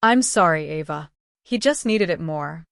I'm sorry, Ava. He just needed it more.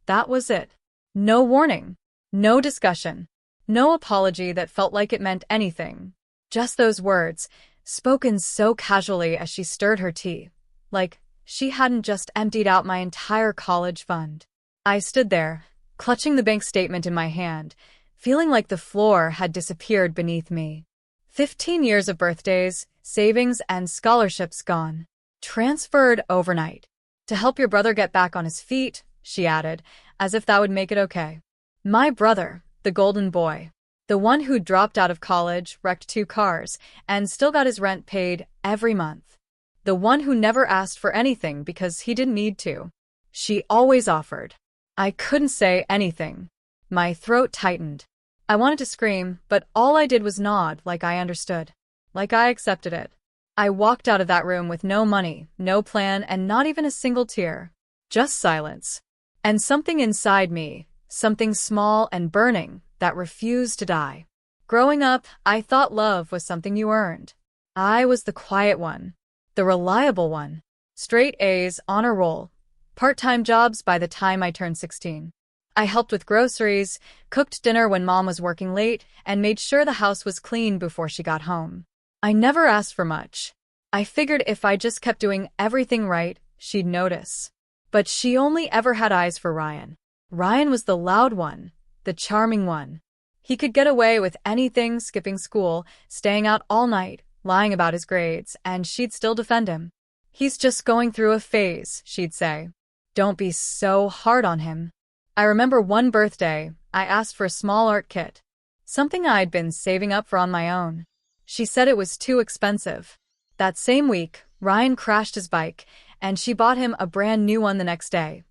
That was it. No warning. No discussion. No apology that felt like it meant anything. Just those words, spoken so casually as she stirred her tea. Like she hadn't just emptied out my entire college fund. I stood there, clutching the bank statement in my hand, feeling like the floor had disappeared beneath me. 15 years of birthdays, savings, and scholarships gone. Transferred overnight. To help your brother get back on his feet, she added, as if that would make it okay. My brother, the golden boy. The one who dropped out of college, wrecked 2 cars, and still got his rent paid every month. The one who never asked for anything because he didn't need to. She always offered. I couldn't say anything. My throat tightened. I wanted to scream, but all I did was nod like I understood. Like I accepted it. I walked out of that room with no money, no plan, and not even a single tear. Just silence. And something inside me, something small and burning, that refused to die. Growing up, I thought love was something you earned. I was the quiet one. The reliable one. Straight A's, honor roll. Part-time jobs by the time I turned 16. I helped with groceries, cooked dinner when mom was working late, and made sure the house was clean before she got home. I never asked for much. I figured if I just kept doing everything right, she'd notice. But she only ever had eyes for Ryan. Ryan was the loud one, the charming one. He could get away with anything, skipping school, staying out all night, lying about his grades, and she'd still defend him. He's just going through a phase, she'd say. Don't be so hard on him. I remember one birthday, I asked for a small art kit. Something I'd been saving up for on my own. She said it was too expensive. That same week, Ryan crashed his bike, and she bought him a brand new one the next day.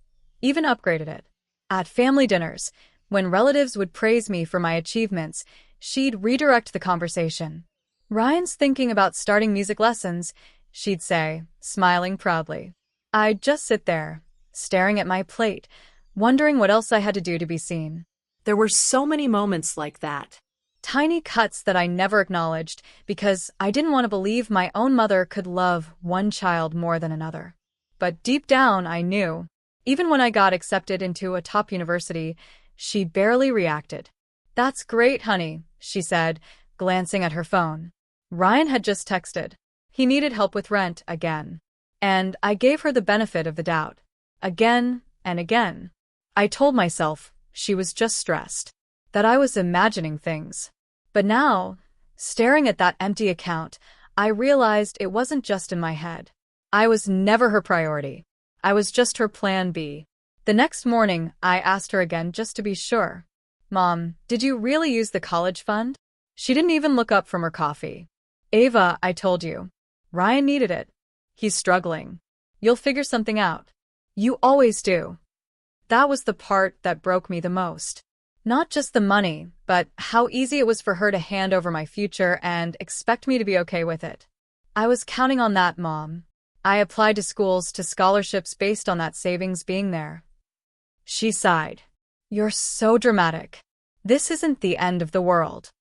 Even upgraded it. At family dinners, when relatives would praise me for my achievements, she'd redirect the conversation. Ryan's thinking about starting music lessons, she'd say, smiling proudly. I'd just sit there, staring at my plate, wondering what else I had to do to be seen. There were so many moments like that. Tiny cuts that I never acknowledged because I didn't want to believe my own mother could love one child more than another. But deep down, I knew. Even when I got accepted into a top university, she barely reacted. That's great, honey, she said, glancing at her phone. Ryan had just texted. He needed help with rent again. And I gave her the benefit of the doubt. Again and again. I told myself she was just stressed, that I was imagining things. But now, staring at that empty account, I realized it wasn't just in my head. I was never her priority. I was just her plan B. The next morning, I asked her again just to be sure. Mom, did you really use the college fund? She didn't even look up from her coffee. Ava, I told you. Ryan needed it. He's struggling. You'll figure something out. You always do. That was the part that broke me the most. Not just the money, but how easy it was for her to hand over my future and expect me to be okay with it. I was counting on that, Mom. I applied to schools, to scholarships based on that savings being there. She sighed. You're so dramatic. This isn't the end of the world.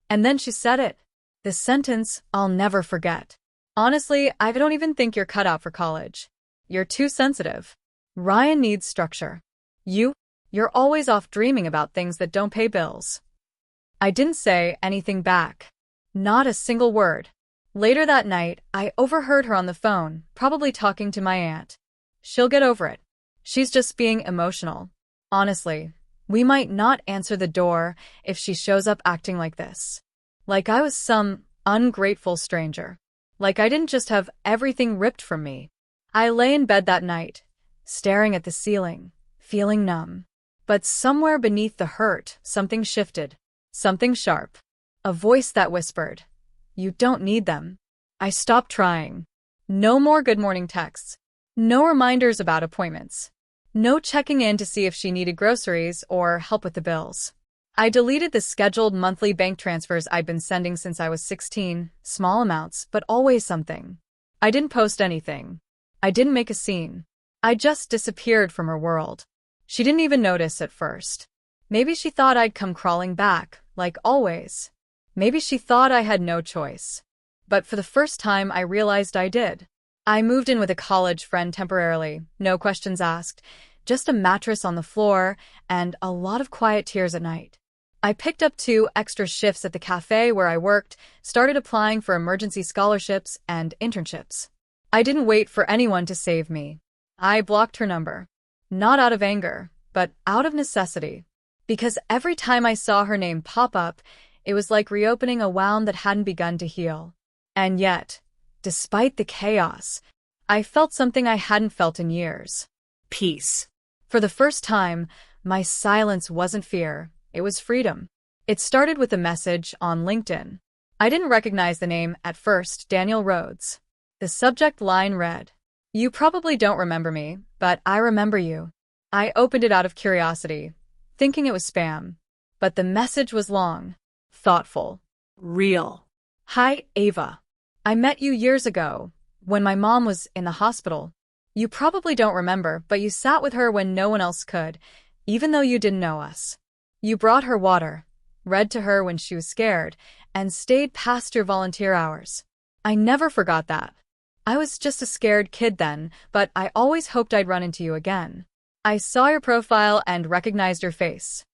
And then she said it. The sentence I'll never forget. Honestly, I don't even think you're cut out for college. You're too sensitive. Ryan needs structure. You're always off dreaming about things that don't pay bills. I didn't say anything back. Not a single word. Later that night, I overheard her on the phone, probably talking to my aunt. She'll get over it. She's just being emotional. Honestly, we might not answer the door if she shows up acting like this. Like I was some ungrateful stranger. Like I didn't just have everything ripped from me. I lay in bed that night, staring at the ceiling, feeling numb. But somewhere beneath the hurt, something shifted. Something sharp. A voice that whispered, you don't need them. I stopped trying. No more good morning texts. No reminders about appointments. No checking in to see if she needed groceries or help with the bills. I deleted the scheduled monthly bank transfers I'd been sending since I was 16, small amounts, but always something. I didn't post anything. I didn't make a scene. I just disappeared from her world. She didn't even notice at first. Maybe she thought I'd come crawling back, like always. Maybe she thought I had no choice. But for the first time I realized I did. I moved in with a college friend temporarily, no questions asked, just a mattress on the floor and a lot of quiet tears at night. I picked up 2 extra shifts at the cafe where I worked, started applying for emergency scholarships and internships. I didn't wait for anyone to save me. I blocked her number. Not out of anger, but out of necessity. Because every time I saw her name pop up, it was like reopening a wound that hadn't begun to heal. And yet, despite the chaos, I felt something I hadn't felt in years. Peace. For the first time, my silence wasn't fear, it was freedom. It started with a message on LinkedIn. I didn't recognize the name at first, Daniel Rhodes. The subject line read, "You probably don't remember me, but I remember you." I opened it out of curiosity, thinking it was spam. But the message was long, thoughtful. Real. "Hi, Ava. I met you years ago, when my mom was in the hospital. You probably don't remember, but you sat with her when no one else could, even though you didn't know us. You brought her water, read to her when she was scared, and stayed past your volunteer hours. I never forgot that. I was just a scared kid then, but I always hoped I'd run into you again. I saw your profile and recognized your face."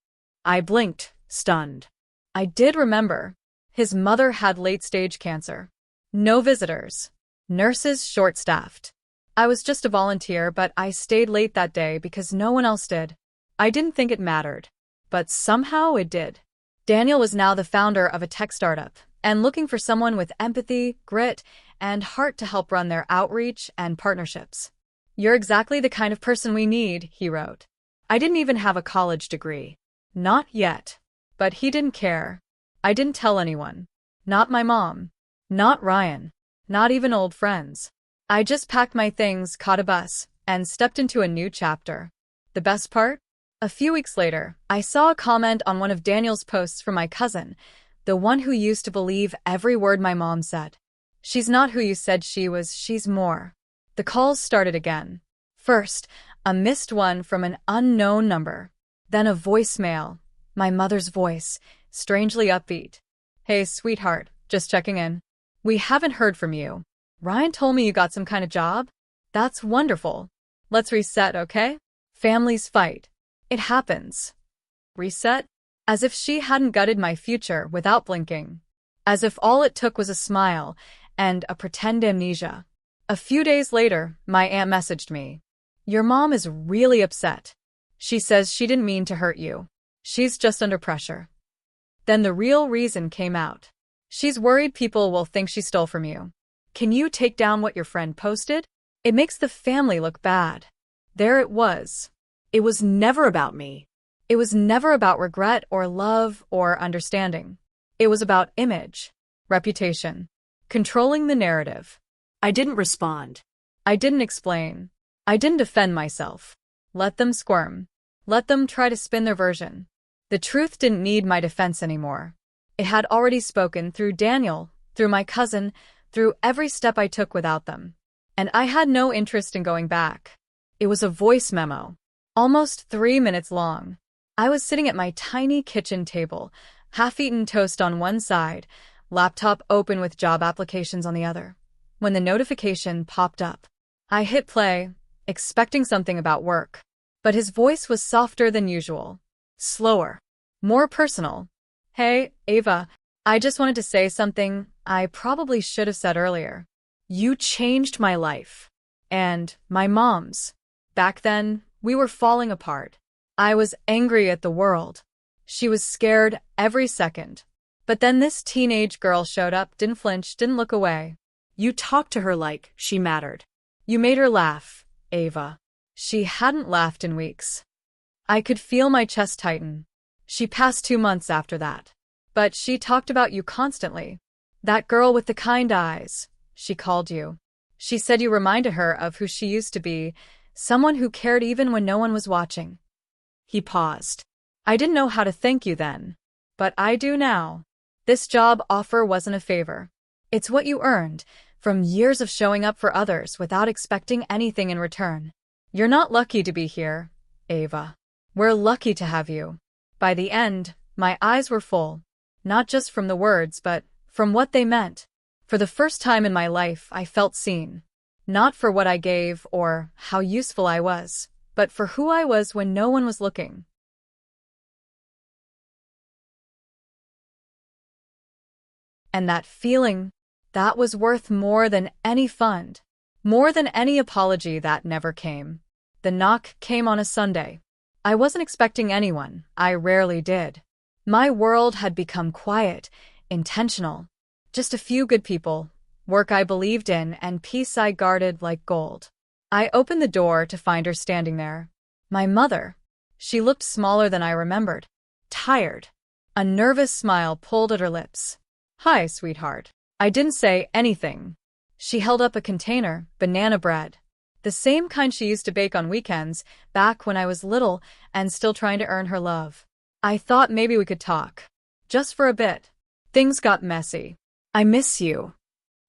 I blinked, stunned. I did remember. His mother had late-stage cancer. No visitors. Nurses short-staffed. I was just a volunteer, but I stayed late that day because no one else did. I didn't think it mattered. But somehow it did. Daniel was now the founder of a tech startup and looking for someone with empathy, grit, and heart to help run their outreach and partnerships. "You're exactly the kind of person we need," he wrote. I didn't even have a college degree. Not yet. But he didn't care. I didn't tell anyone. Not my mom. Not Ryan. Not even old friends. I just packed my things, caught a bus, and stepped into a new chapter. The best part? A few weeks later, I saw a comment on one of Daniel's posts from my cousin, the one who used to believe every word my mom said. "She's not who you said she was, she's more." The calls started again. First, a missed one from an unknown number. Then a voicemail, my mother's voice, strangely upbeat. "Hey, sweetheart, just checking in. We haven't heard from you. Ryan told me you got some kind of job? That's wonderful. Let's reset, okay? Families fight. It happens." Reset? As if she hadn't gutted my future without blinking. As if all it took was a smile and a pretend amnesia. A few days later, my aunt messaged me. "Your mom is really upset. She says she didn't mean to hurt you. She's just under pressure." Then the real reason came out. "She's worried people will think she stole from you. Can you take down what your friend posted? It makes the family look bad." There it was. It was never about me. It was never about regret or love or understanding. It was about image, reputation, controlling the narrative. I didn't respond. I didn't explain. I didn't defend myself. Let them squirm. Let them try to spin their version. The truth didn't need my defense anymore. It had already spoken through Daniel, through my cousin, through every step I took without them. And I had no interest in going back. It was a voice memo, almost 3 minutes long. I was sitting at my tiny kitchen table, half-eaten toast on one side, laptop open with job applications on the other, when the notification popped up. I hit play, expecting something about work. But his voice was softer than usual. Slower. More personal. "Hey, Ava, I just wanted to say something I probably should have said earlier. You changed my life. And my mom's. Back then, we were falling apart. I was angry at the world. She was scared every second. But then this teenage girl showed up, didn't flinch, didn't look away. You talked to her like she mattered. You made her laugh, Ava." She hadn't laughed in weeks. I could feel my chest tighten. She passed 2 months after that. But she talked about you constantly. "That girl with the kind eyes," she called you. She said you reminded her of who she used to be, someone who cared even when no one was watching. He paused. "I didn't know how to thank you then. But I do now. This job offer wasn't a favor. It's what you earned, from years of showing up for others without expecting anything in return. You're not lucky to be here, Ava. We're lucky to have you." By the end, my eyes were full. Not just from the words, but from what they meant. For the first time in my life, I felt seen. Not for what I gave or how useful I was, but for who I was when no one was looking. And that feeling, that was worth more than any fund, more than any apology that never came. The knock came on a Sunday. I wasn't expecting anyone. I rarely did. My world had become quiet, intentional. Just a few good people, work I believed in, and peace I guarded like gold. I opened the door to find her standing there. My mother. She looked smaller than I remembered. Tired. A nervous smile pulled at her lips. "Hi, sweetheart." I didn't say anything. She held up a container, banana bread. The same kind she used to bake on weekends, back when I was little and still trying to earn her love. I thought maybe we could talk. Just for a bit. Things got messy. "I miss you."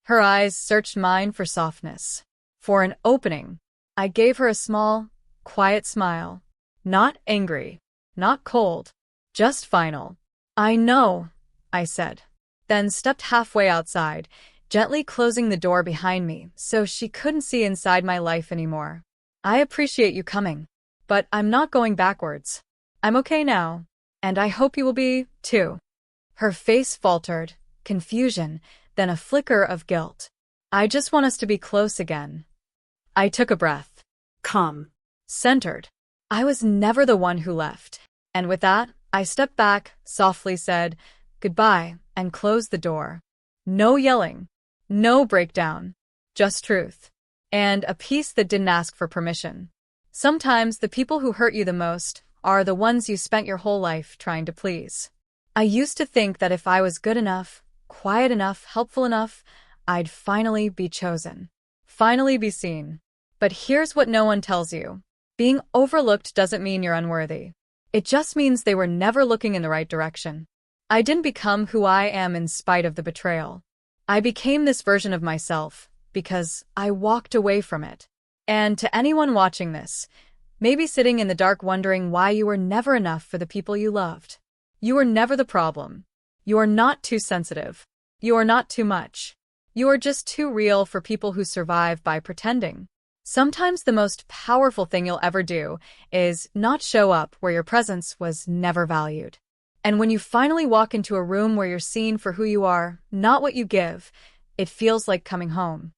Her eyes searched mine for softness, for an opening. I gave her a small, quiet smile. Not angry, not cold, just final. "I know," I said, then stepped halfway outside, gently closing the door behind me so she couldn't see inside my life anymore. "I appreciate you coming, but I'm not going backwards. I'm okay now, and I hope you will be, too." Her face faltered, confusion, then a flicker of guilt. "I just want us to be close again." I took a breath. Calm. Centered. I was never the one who left. And with that, I stepped back, softly said, "Goodbye," and closed the door. No yelling. No breakdown. Just truth. And a peace that didn't ask for permission. Sometimes the people who hurt you the most are the ones you spent your whole life trying to please. I used to think that if I was good enough, quiet enough, helpful enough, I'd finally be chosen. Finally be seen. But here's what no one tells you. Being overlooked doesn't mean you're unworthy. It just means they were never looking in the right direction. I didn't become who I am in spite of the betrayal. I became this version of myself because I walked away from it. And to anyone watching this, maybe sitting in the dark wondering why you were never enough for the people you loved. You were never the problem. You are not too sensitive. You are not too much. You are just too real for people who survive by pretending. Sometimes the most powerful thing you'll ever do is not show up where your presence was never valued. And when you finally walk into a room where you're seen for who you are, not what you give, it feels like coming home.